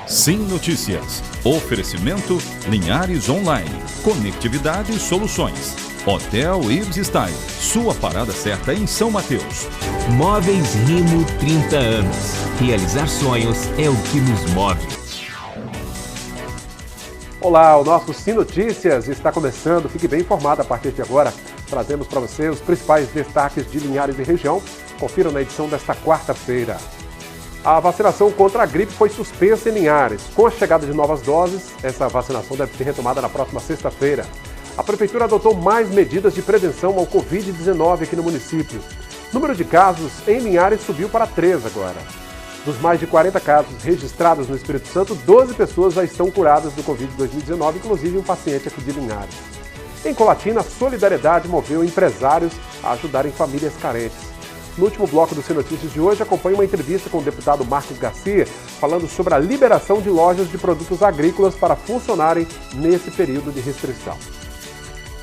Sim Notícias. Oferecimento Linhares Online. Conectividade e soluções. Hotel Ibis Style. Sua parada certa em São Mateus. Móveis Rimo 30 anos. Realizar sonhos é o que nos move. Olá, o nosso Sim Notícias está começando. Fique bem informado a partir de agora. Trazemos para você os principais destaques de Linhares e região. Confira na edição desta quarta-feira. A vacinação contra a gripe foi suspensa em Linhares. Com a chegada de novas doses, essa vacinação deve ser retomada na próxima sexta-feira. A Prefeitura adotou mais medidas de prevenção ao Covid-19 aqui no município. O número de casos em Linhares subiu para 3 agora. Dos mais de 40 casos registrados no Espírito Santo, 12 pessoas já estão curadas do Covid-19, inclusive um paciente aqui de Linhares. Em Colatina, a solidariedade moveu empresários a ajudarem famílias carentes. No último bloco do Sim Notícias de hoje, acompanhe uma entrevista com o deputado Marcos Garcia, falando sobre a liberação de lojas de produtos agrícolas para funcionarem nesse período de restrição.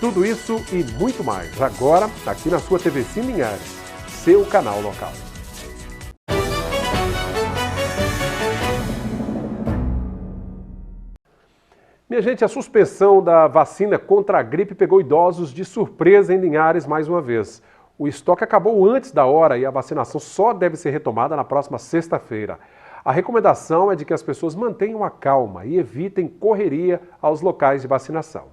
Tudo isso e muito mais, agora, aqui na sua TV Sim Linhares, seu canal local. Minha gente, a suspensão da vacina contra a gripe pegou idosos de surpresa em Linhares mais uma vez. O estoque acabou antes da hora e a vacinação só deve ser retomada na próxima sexta-feira. A recomendação é de que as pessoas mantenham a calma e evitem correria aos locais de vacinação.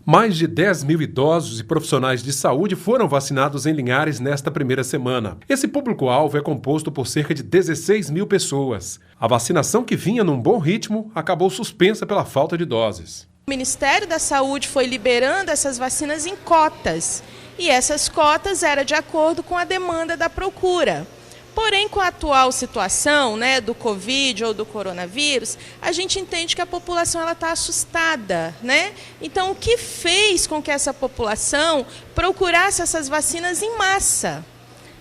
Mais de 10 mil idosos e profissionais de saúde foram vacinados em Linhares nesta primeira semana. Esse público-alvo é composto por cerca de 16 mil pessoas. A vacinação, que vinha num bom ritmo, acabou suspensa pela falta de doses. O Ministério da Saúde foi liberando essas vacinas em cotas. E essas cotas eram de acordo com a demanda da procura. Porém, com a atual situação, do Covid ou do coronavírus, a gente entende que a população está assustada, Então, o que fez com que essa população procurasse essas vacinas em massa?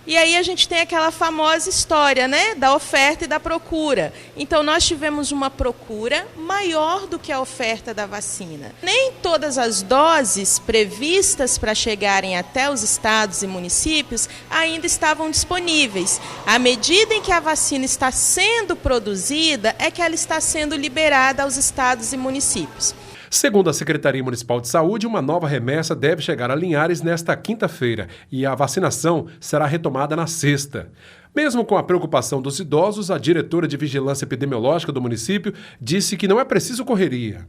E aí a gente tem aquela famosa história, da oferta e da procura. Então, nós tivemos uma procura maior do que a oferta da vacina. Nem todas as doses previstas para chegarem até os estados e municípios ainda estavam disponíveis. À medida em que a vacina está sendo produzida, é que ela está sendo liberada aos estados e municípios. Segundo a Secretaria Municipal de Saúde, uma nova remessa deve chegar a Linhares nesta quinta-feira e a vacinação será retomada na sexta. Mesmo com a preocupação dos idosos, a diretora de Vigilância Epidemiológica do município disse que não é preciso correria.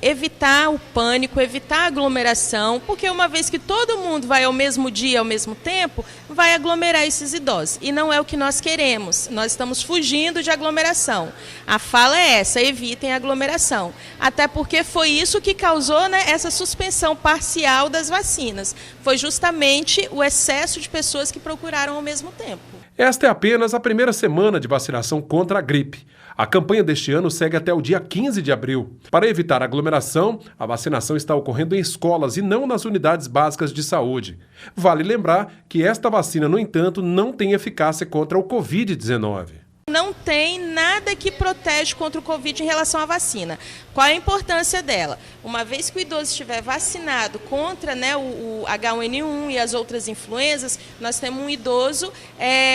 Evitar o pânico, evitar a aglomeração, porque uma vez que todo mundo vai ao mesmo dia, ao mesmo tempo, vai aglomerar esses idosos. E não é o que nós queremos. Nós estamos fugindo de aglomeração. A fala é essa, evitem a aglomeração. Até porque foi isso que causou essa suspensão parcial das vacinas. Foi justamente o excesso de pessoas que procuraram ao mesmo tempo. Esta é apenas a primeira semana de vacinação contra a gripe. A campanha deste ano segue até o dia 15 de abril. Para evitar aglomeração, a vacinação está ocorrendo em escolas e não nas unidades básicas de saúde. Vale lembrar que esta vacina, no entanto, não tem eficácia contra o Covid-19. Não tem nada que protege contra o Covid em relação à vacina. Qual é a importância dela? Uma vez que o idoso estiver vacinado contra o H1N1 e as outras influenzas, nós temos um idoso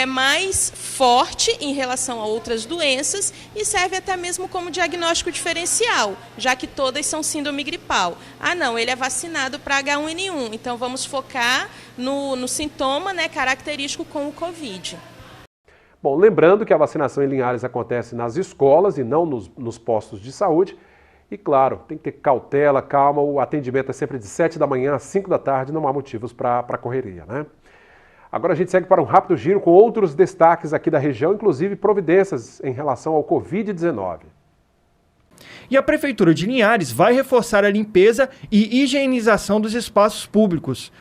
mais forte em relação a outras doenças e serve até mesmo como diagnóstico diferencial, já que todas são síndrome gripal. Não, ele é vacinado para H1N1, então vamos focar no sintoma característico com o Covid. Bom, lembrando que a vacinação em Linhares acontece nas escolas e não nos postos de saúde. E claro, tem que ter cautela, calma, o atendimento é sempre de 7 da manhã às 5 da tarde, não há motivos para correria, Agora a gente segue para um rápido giro com outros destaques aqui da região, inclusive providências em relação ao Covid-19. E a Prefeitura de Linhares vai reforçar a limpeza e higienização dos espaços públicos.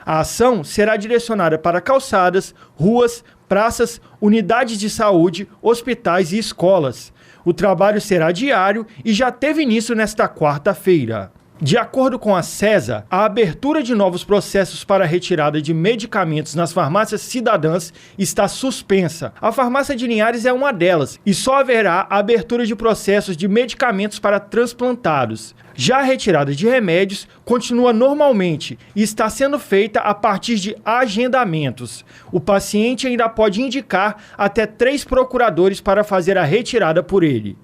A ação será direcionada para calçadas, ruas, praças, unidades de saúde, hospitais e escolas. O trabalho será diário e já teve início nesta quarta-feira. De acordo com a CESA, a abertura de novos processos para a retirada de medicamentos nas farmácias cidadãs está suspensa. A farmácia de Linhares é uma delas e só haverá a abertura de processos de medicamentos para transplantados. Já a retirada de remédios continua normalmente e está sendo feita a partir de agendamentos. O paciente ainda pode indicar até 3 procuradores para fazer a retirada por ele.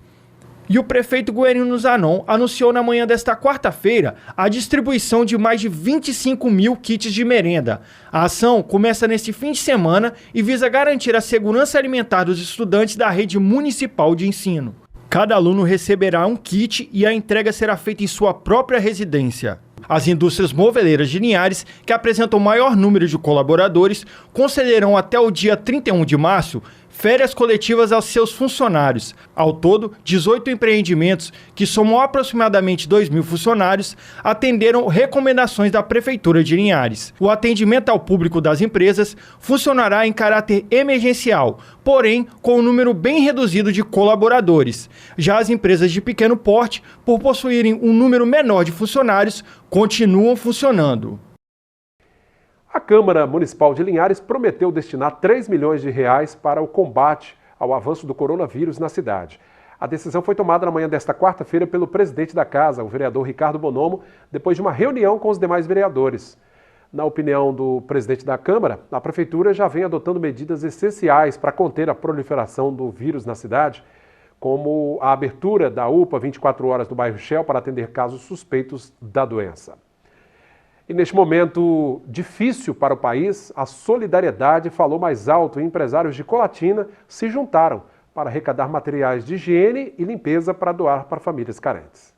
E o prefeito Guerino Zanon anunciou na manhã desta quarta-feira a distribuição de mais de 25 mil kits de merenda. A ação começa neste fim de semana e visa garantir a segurança alimentar dos estudantes da rede municipal de ensino. Cada aluno receberá um kit e a entrega será feita em sua própria residência. As indústrias moveleiras de Linhares, que apresentam o maior número de colaboradores, concederão até o dia 31 de março férias coletivas aos seus funcionários. Ao todo, 18 empreendimentos, que somam aproximadamente 2.000 funcionários, atenderam recomendações da Prefeitura de Linhares. O atendimento ao público das empresas funcionará em caráter emergencial, porém com um número bem reduzido de colaboradores. Já as empresas de pequeno porte, por possuírem um número menor de funcionários, continuam funcionando. A Câmara Municipal de Linhares prometeu destinar 3 milhões de reais para o combate ao avanço do coronavírus na cidade. A decisão foi tomada na manhã desta quarta-feira pelo presidente da Casa, o vereador Ricardo Bonomo, depois de uma reunião com os demais vereadores. Na opinião do presidente da Câmara, a Prefeitura já vem adotando medidas essenciais para conter a proliferação do vírus na cidade, como a abertura da UPA 24 horas do bairro Shell para atender casos suspeitos da doença. E neste momento difícil para o país, a solidariedade falou mais alto e empresários de Colatina se juntaram para arrecadar materiais de higiene e limpeza para doar para famílias carentes.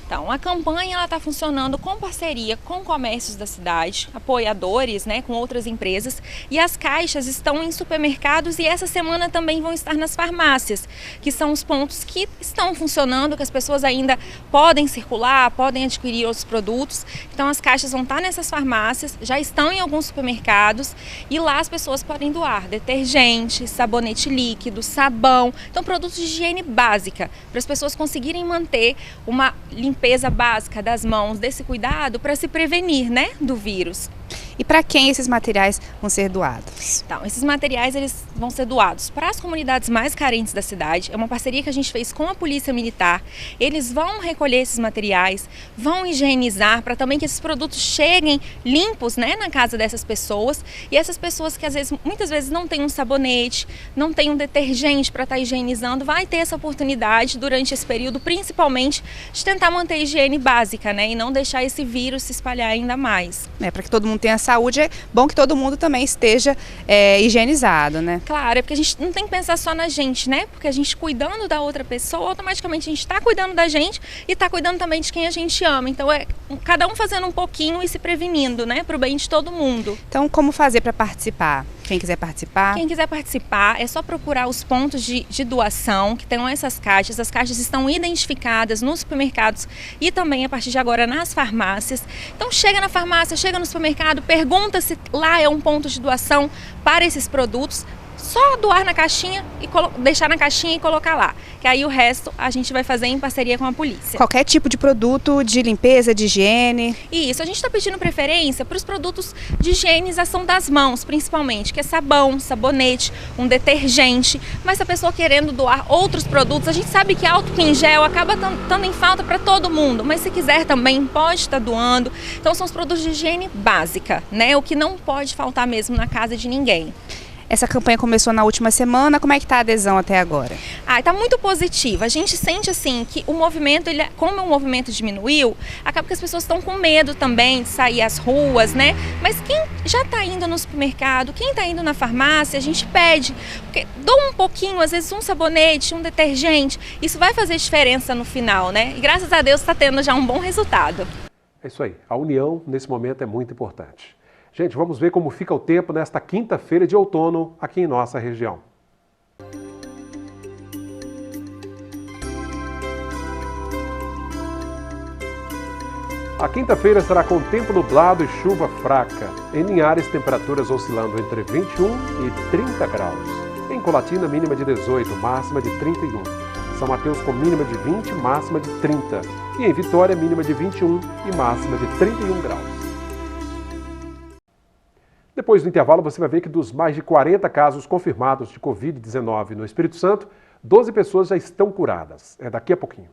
Então, a campanha está funcionando com parceria com comércios da cidade, apoiadores, com outras empresas, e as caixas estão em supermercados e essa semana também vão estar nas farmácias, que são os pontos que estão funcionando, que as pessoas ainda podem circular, podem adquirir outros produtos. Então, as caixas vão estar nessas farmácias, já estão em alguns supermercados e lá as pessoas podem doar detergente, sabonete líquido, sabão, então produtos de higiene básica, para as pessoas conseguirem manter uma limpeza básica das mãos, desse cuidado para se prevenir, do vírus. E para quem esses materiais vão ser doados? Então, esses materiais eles vão ser doados para as comunidades mais carentes da cidade. É uma parceria que a gente fez com a Polícia Militar. Eles vão recolher esses materiais, vão higienizar para também que esses produtos cheguem limpos, na casa dessas pessoas. E essas pessoas que muitas vezes não têm um sabonete, não têm um detergente para estar higienizando, vai ter essa oportunidade durante esse período, principalmente de tentar manter a higiene básica, e não deixar esse vírus se espalhar ainda mais. Para que todo mundo tenha saúde, é bom que todo mundo também esteja higienizado, Claro, é porque a gente não tem que pensar só na gente, Porque a gente cuidando da outra pessoa, automaticamente a gente está cuidando da gente e está cuidando também de quem a gente ama. Então é cada um fazendo um pouquinho e se prevenindo, para o bem de todo mundo. Então, como fazer para participar? Quem quiser participar? Quem quiser participar é só procurar os pontos de doação que tem essas caixas. As caixas estão identificadas nos supermercados e também a partir de agora nas farmácias. Então chega na farmácia, chega no supermercado, pergunta se lá é um ponto de doação para esses produtos. Só doar na caixinha e deixar na caixinha e colocar lá. Que aí o resto a gente vai fazer em parceria com a polícia. Qualquer tipo de produto de limpeza, de higiene? Isso, a gente está pedindo preferência para os produtos de higienização das mãos, principalmente, que é sabão, sabonete, um detergente. Mas se a pessoa querendo doar outros produtos, a gente sabe que álcool em gel acaba estando em falta para todo mundo. Mas se quiser também, pode estar doando. Então são os produtos de higiene básica, O que não pode faltar mesmo na casa de ninguém. Essa campanha começou na última semana, como é que está a adesão até agora? Está muito positiva. A gente sente que o movimento, como o movimento diminuiu, acaba que as pessoas estão com medo também de sair às ruas, Mas quem já está indo no supermercado, quem está indo na farmácia, a gente pede, porque doa um pouquinho, às vezes um sabonete, um detergente, isso vai fazer diferença no final, E graças a Deus está tendo já um bom resultado. É isso aí, a união nesse momento é muito importante. Gente, vamos ver como fica o tempo nesta quinta-feira de outono aqui em nossa região. A quinta-feira será com tempo nublado e chuva fraca. Em Linhares, temperaturas oscilando entre 21 e 30 graus. Em Colatina, mínima de 18, máxima de 31. São Mateus com mínima de 20, máxima de 30. E em Vitória, mínima de 21 e máxima de 31 graus. Depois do intervalo, você vai ver que dos mais de 40 casos confirmados de Covid-19 no Espírito Santo, 12 pessoas já estão curadas. É daqui a pouquinho.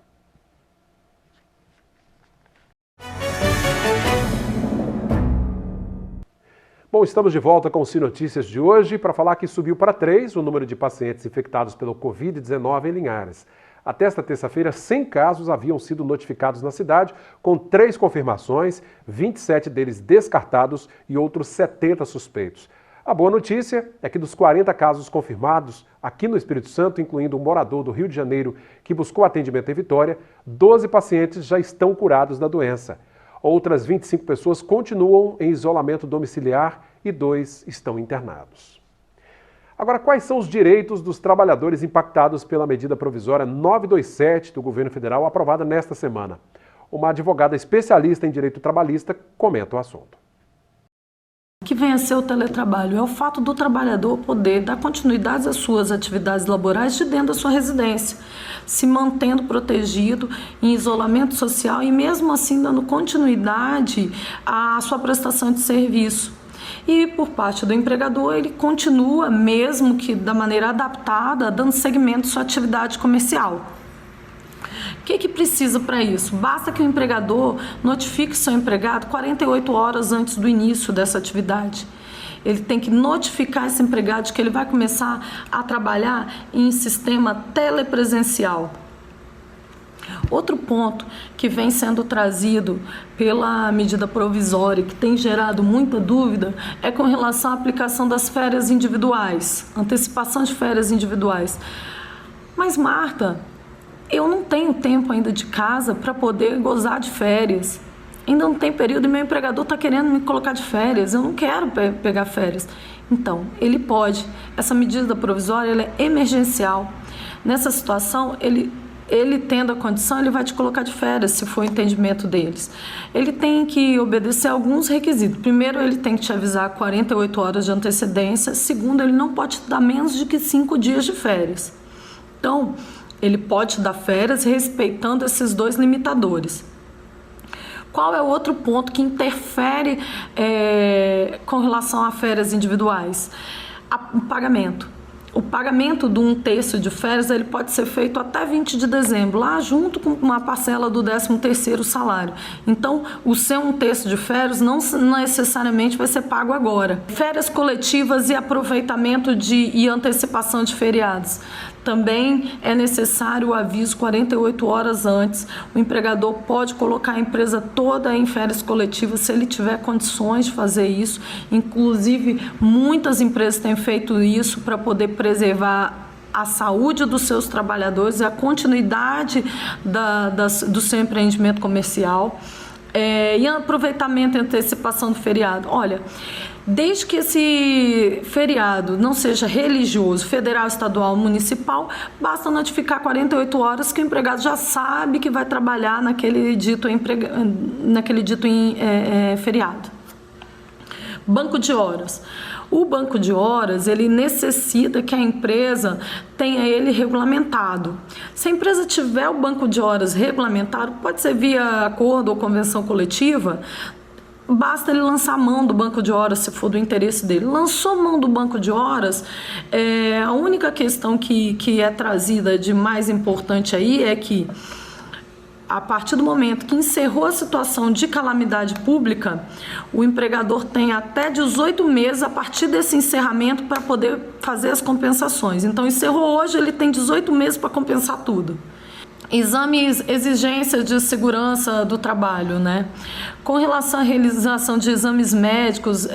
Bom, estamos de volta com o Sim Notícias de hoje para falar que subiu para 3 o número de pacientes infectados pelo Covid-19 em Linhares. Até esta terça-feira, 100 casos haviam sido notificados na cidade, com 3 confirmações, 27 deles descartados e outros 70 suspeitos. A boa notícia é que dos 40 casos confirmados aqui no Espírito Santo, incluindo um morador do Rio de Janeiro que buscou atendimento em Vitória, 12 pacientes já estão curados da doença. Outras 25 pessoas continuam em isolamento domiciliar e 2 estão internados. Agora, quais são os direitos dos trabalhadores impactados pela medida provisória 927 do governo federal aprovada nesta semana? Uma advogada especialista em direito trabalhista comenta o assunto. O que vem a ser o teletrabalho? É o fato do trabalhador poder dar continuidade às suas atividades laborais de dentro da sua residência, se mantendo protegido em isolamento social e mesmo assim dando continuidade à sua prestação de serviço. E por parte do empregador, ele continua, mesmo que da maneira adaptada, dando seguimento à sua atividade comercial. O que precisa para isso? Basta que o empregador notifique seu empregado 48 horas antes do início dessa atividade. Ele tem que notificar esse empregado de que ele vai começar a trabalhar em sistema telepresencial. Outro ponto que vem sendo trazido pela medida provisória, que tem gerado muita dúvida, é com relação à aplicação das férias individuais, antecipação de férias individuais. Mas, Marta, eu não tenho tempo ainda de casa para poder gozar de férias. Ainda não tem período e meu empregador está querendo me colocar de férias, eu não quero pegar férias. Então, ele pode. Essa medida provisória ela é emergencial. Nessa situação, ele tendo a condição, ele vai te colocar de férias, se for o entendimento deles. Ele tem que obedecer a alguns requisitos. Primeiro, ele tem que te avisar 48 horas de antecedência. Segundo, ele não pode te dar menos de que 5 dias de férias. Então, ele pode te dar férias respeitando esses 2 limitadores. Qual é o outro ponto que interfere com relação a férias individuais? O pagamento. O pagamento de 1/3 de férias ele pode ser feito até 20 de dezembro, lá junto com uma parcela do 13º salário. Então, o seu 1/3 de férias não necessariamente vai ser pago agora. Férias coletivas e aproveitamento e antecipação de feriados. Também é necessário o aviso 48 horas antes. O empregador pode colocar a empresa toda em férias coletivas se ele tiver condições de fazer isso. Inclusive, muitas empresas têm feito isso para poder preservar a saúde dos seus trabalhadores e a continuidade do seu empreendimento comercial. E aproveitamento e antecipação do feriado. Olha, desde que esse feriado não seja religioso, federal, estadual, municipal, basta notificar 48 horas que o empregado já sabe que vai trabalhar naquele dito feriado. Banco de horas. O banco de horas, ele necessita que a empresa tenha ele regulamentado. Se a empresa tiver o banco de horas regulamentado, pode ser via acordo ou convenção coletiva, basta ele lançar mão do banco de horas, se for do interesse dele. Lançou mão do banco de horas, a única questão que é trazida de mais importante aí é que, a partir do momento que encerrou a situação de calamidade pública, o empregador tem até 18 meses a partir desse encerramento para poder fazer as compensações. Então, encerrou hoje, ele tem 18 meses para compensar tudo. Exames, exigências de segurança do trabalho, né? Com relação à realização de exames médicos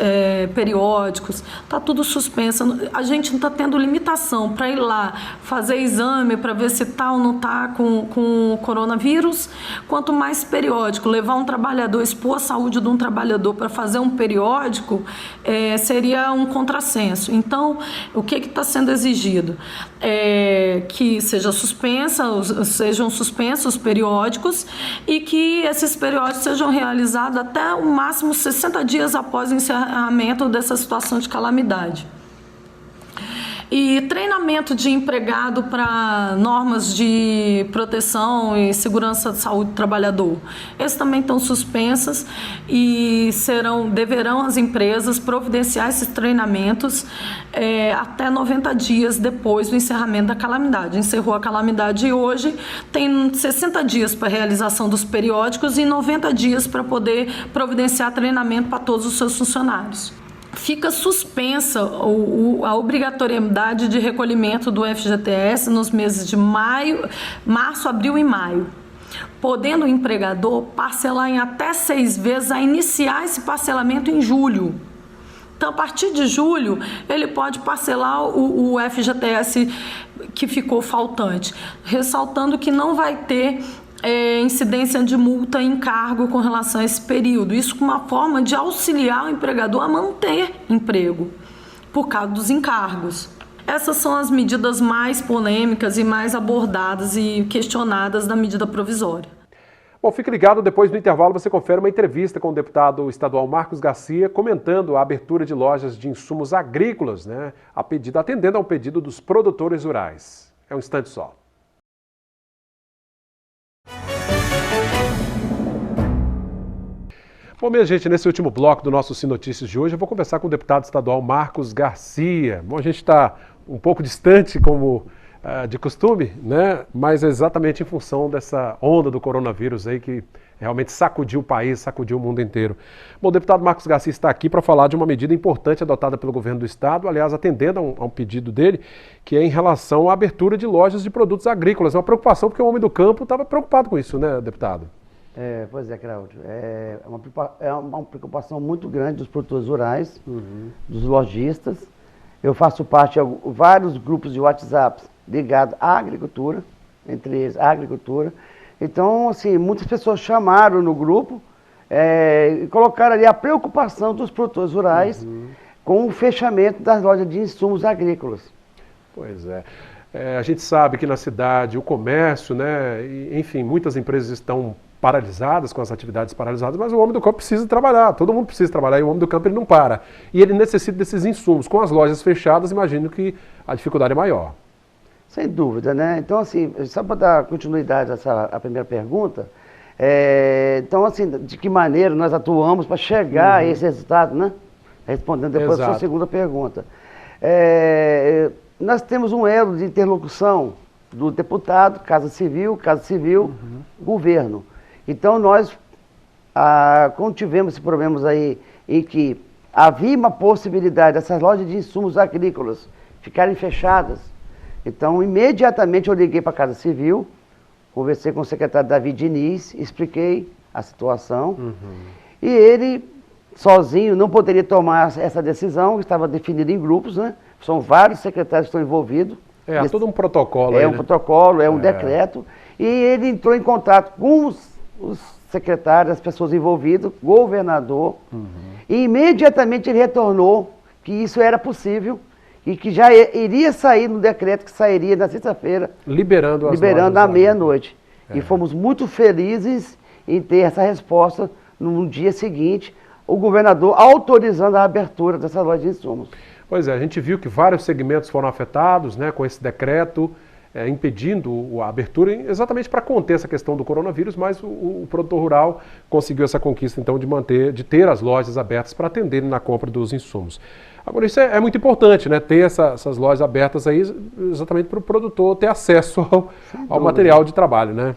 periódicos, está tudo suspenso. A gente não está tendo limitação para ir lá fazer exame para ver se está ou não está com coronavírus. Quanto mais periódico, levar um trabalhador, expor a saúde de um trabalhador para fazer um periódico, seria um contrassenso. Então, o que está sendo exigido? Que sejam suspensos os periódicos e que esses periódicos sejam realizados até o máximo 60 dias após o encerramento dessa situação de calamidade. E treinamento de empregado para normas de proteção e segurança de saúde do trabalhador. Esses também estão suspensas e deverão as empresas providenciar esses treinamentos até 90 dias depois do encerramento da calamidade. Encerrou a calamidade e hoje tem 60 dias para a realização dos periódicos e 90 dias para poder providenciar treinamento para todos os seus funcionários. fica suspensa a obrigatoriedade de recolhimento do FGTS nos meses de março, abril e maio, podendo o empregador parcelar em até 6 vezes a iniciar esse parcelamento em julho. Então, a partir de julho, ele pode parcelar o FGTS que ficou faltante, ressaltando que não vai ter incidência de multa em encargo com relação a esse período. Isso com uma forma de auxiliar o empregador a manter emprego por causa dos encargos. Essas são as medidas mais polêmicas e mais abordadas e questionadas da medida provisória. Bom, fique ligado, depois do intervalo você confere uma entrevista com o deputado estadual Marcos Garcia comentando a abertura de lojas de insumos agrícolas, né, atendendo a um pedido dos produtores rurais. É um instante só. Bom, minha gente, nesse último bloco do nosso Sim Notícias de hoje, eu vou conversar com o deputado estadual Marcos Garcia. Bom, a gente está um pouco distante, como de costume, né? Mas é exatamente em função dessa onda do coronavírus aí que realmente sacudiu o país, sacudiu o mundo inteiro. Bom, o deputado Marcos Garcia está aqui para falar de uma medida importante adotada pelo governo do estado, aliás, atendendo a um pedido dele, que é em relação à abertura de lojas de produtos agrícolas. É uma preocupação porque o homem do campo estava preocupado com isso, né, deputado? Pois é, Cláudio. É uma preocupação muito grande dos produtores rurais, dos lojistas. Eu faço parte de vários grupos de WhatsApp ligados à agricultura, entre eles a agricultura. Então, assim, muitas pessoas chamaram no grupo e colocaram ali a preocupação dos produtores rurais com o fechamento das lojas de insumos agrícolas. Pois é. A gente sabe que na cidade o comércio, né, enfim, muitas empresas estão paralisadas, com as atividades paralisadas, mas o homem do campo precisa trabalhar, todo mundo precisa trabalhar e o homem do campo ele não para. E ele necessita desses insumos. Com as lojas fechadas, imagino que a dificuldade é maior. Sem dúvida, né? Então, assim, só para dar continuidade à primeira pergunta, então, assim, de que maneira nós atuamos para chegar a esse resultado, né? Respondendo depois a sua segunda pergunta. Nós temos um elo de interlocução do deputado, Casa Civil, governo. Então, nós, quando tivemos esses problemas aí, em que havia uma possibilidade dessas lojas de insumos agrícolas ficarem fechadas, então, imediatamente eu liguei para a Casa Civil, conversei com o secretário Davi Diniz, expliquei a situação, e ele, sozinho, não poderia tomar essa decisão, estava definido em grupos, né? São vários secretários que estão envolvidos. Há todo um protocolo aí, um protocolo, um decreto, e ele entrou em contato com os secretários, as pessoas envolvidas, governador, e imediatamente ele retornou que isso era possível e que já iria sair no decreto que sairia na sexta-feira, liberando à meia-noite. E fomos muito felizes em ter essa resposta no dia seguinte, o governador autorizando a abertura dessa loja de insumos. Pois é, a gente viu que vários segmentos foram afetados, né, com esse decreto, impedindo a abertura exatamente para conter essa questão do coronavírus, mas o produtor rural conseguiu essa conquista então de ter as lojas abertas para atenderem na compra dos insumos. Agora isso é muito importante, né, ter essas lojas abertas aí exatamente para o produtor ter acesso ao material de trabalho, né?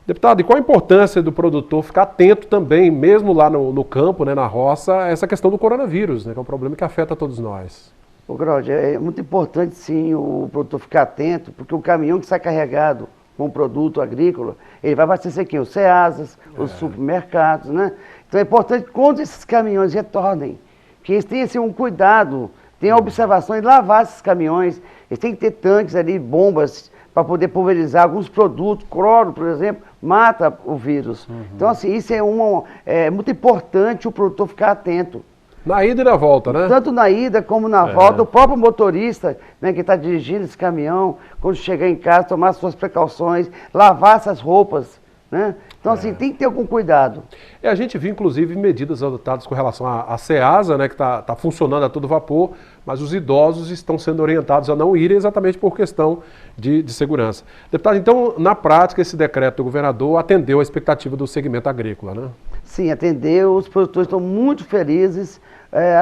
Deputado, e qual a importância do produtor ficar atento também, mesmo lá no campo, né, na roça, a essa questão do coronavírus, né, que é um problema que afeta todos nós? Ô, Cláudio, é muito importante sim o produtor ficar atento, porque o caminhão que sai carregado com produto agrícola, ele vai abastecer aqui os Ceasas, os supermercados, né? Então é importante que quando esses caminhões retornem, que eles tenham assim, um cuidado, tenham observação e lavar esses caminhões, eles têm que ter tanques ali, bombas, para poder pulverizar alguns produtos, cloro, por exemplo, mata o vírus. Então, assim, isso é muito importante o produtor ficar atento. Na ida e na volta, né? Tanto na ida como na volta, o próprio motorista, né, que está dirigindo esse caminhão, quando chegar em casa, tomar suas precauções, lavar essas roupas, né? Então, assim, tem que ter algum cuidado. A gente viu, inclusive, medidas adotadas com relação à Ceasa, né, que está funcionando a todo vapor, mas os idosos estão sendo orientados a não irem exatamente por questão de segurança. Deputado, então, na prática, esse decreto do governador atendeu a expectativa do segmento agrícola, né? Sim, atendeu, os produtores estão muito felizes.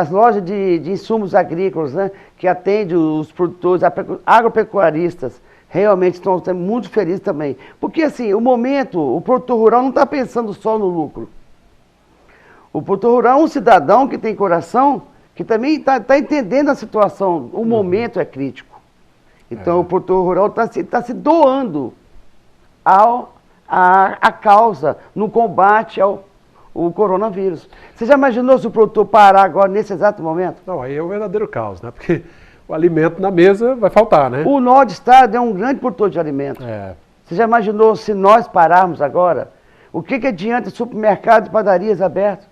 As lojas de insumos agrícolas, né, que atendem os produtores agropecuaristas, realmente estão muito felizes também. Porque, assim, o produtor rural não está pensando só no lucro. O produtor rural é um cidadão que tem coração, que também está entendendo a situação, o momento é crítico. Então o produtor rural está se doando à causa, no combate ao coronavírus. Você já imaginou se o produtor parar agora, nesse exato momento? Não, aí é o verdadeiro caos, né? Porque o alimento na mesa vai faltar, né? O Norte Estado é um grande produtor de alimentos. Você já imaginou se nós pararmos agora? O que adianta supermercados e padarias abertos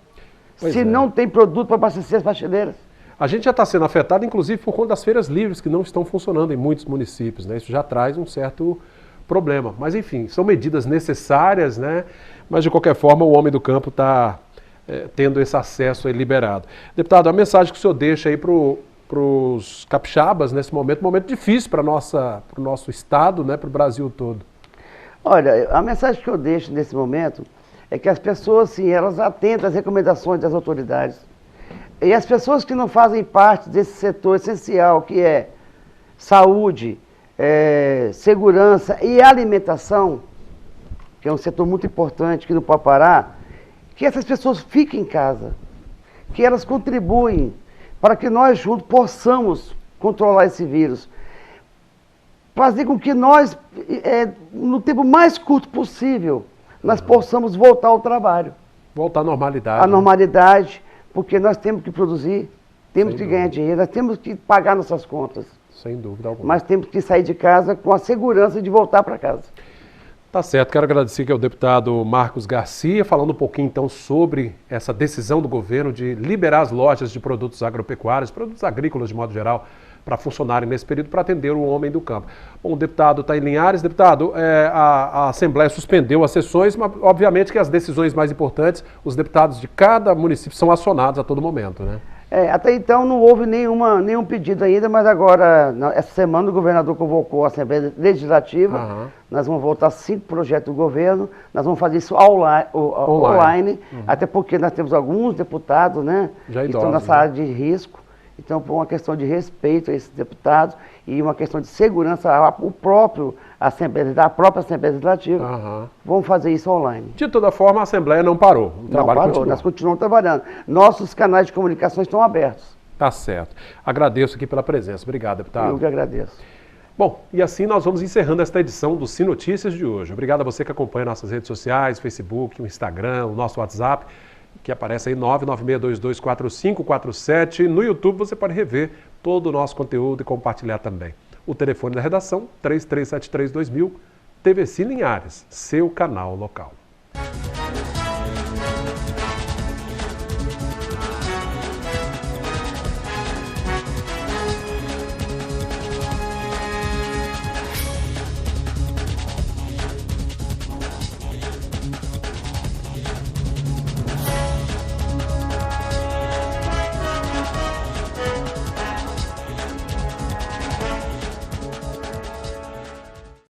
se não tem produto para abastecer as prateleiras? A gente já está sendo afetado, inclusive, por conta das feiras livres que não estão funcionando em muitos municípios, né? Isso já traz um certo problema. Mas, enfim, são medidas necessárias, né? Mas, de qualquer forma, o homem do campo está tendo esse acesso aí liberado. Deputado, a mensagem que o senhor deixa aí para os capixabas nesse momento difícil para o nosso estado, né? Para o Brasil todo. Olha, a mensagem que eu deixo nesse momento é que as pessoas, sim, elas atentam às recomendações das autoridades. E as pessoas que não fazem parte desse setor essencial, que é saúde, segurança e alimentação, que é um setor muito importante, que não pode parar, que essas pessoas fiquem em casa, que elas contribuem para que nós juntos possamos controlar esse vírus. Fazer com que nós, no tempo mais curto possível, nós possamos voltar ao trabalho. Voltar à normalidade. À normalidade, porque nós temos que produzir, temos que ganhar dinheiro, nós temos que pagar nossas contas. Sem dúvida alguma. Mas temos que sair de casa com a segurança de voltar para casa. Tá certo, quero agradecer aqui ao deputado Marcos Garcia, falando um pouquinho então sobre essa decisão do governo de liberar as lojas de produtos agropecuários, produtos agrícolas de modo geral, para funcionarem nesse período para atender o homem do campo. Bom, o deputado está em Linhares. Deputado, a Assembleia suspendeu as sessões, mas obviamente que as decisões mais importantes, os deputados de cada município são acionados a todo momento, né? Até então não houve nenhum pedido ainda, mas agora, essa semana, o governador convocou a Assembleia Legislativa. Nós vamos votar 5 projetos do governo, nós vamos fazer isso online. Até porque nós temos alguns deputados, né, que estão nessa área de risco. Então, por uma questão de respeito a esses deputados e uma questão de segurança a própria Assembleia Legislativa, vamos fazer isso online. De toda forma, a Assembleia não parou. O trabalho continua. Nós continuamos trabalhando. Nossos canais de comunicação estão abertos. Tá certo. Agradeço aqui pela presença. Obrigado, deputado. Eu que agradeço. Bom, e assim nós vamos encerrando esta edição do Sim Notícias de hoje. Obrigado a você que acompanha nossas redes sociais, Facebook, o Instagram, o nosso WhatsApp, que aparece aí 996224547. No YouTube você pode rever todo o nosso conteúdo e compartilhar também. O telefone da redação, 3373-2000, TVC Linhares, seu canal local.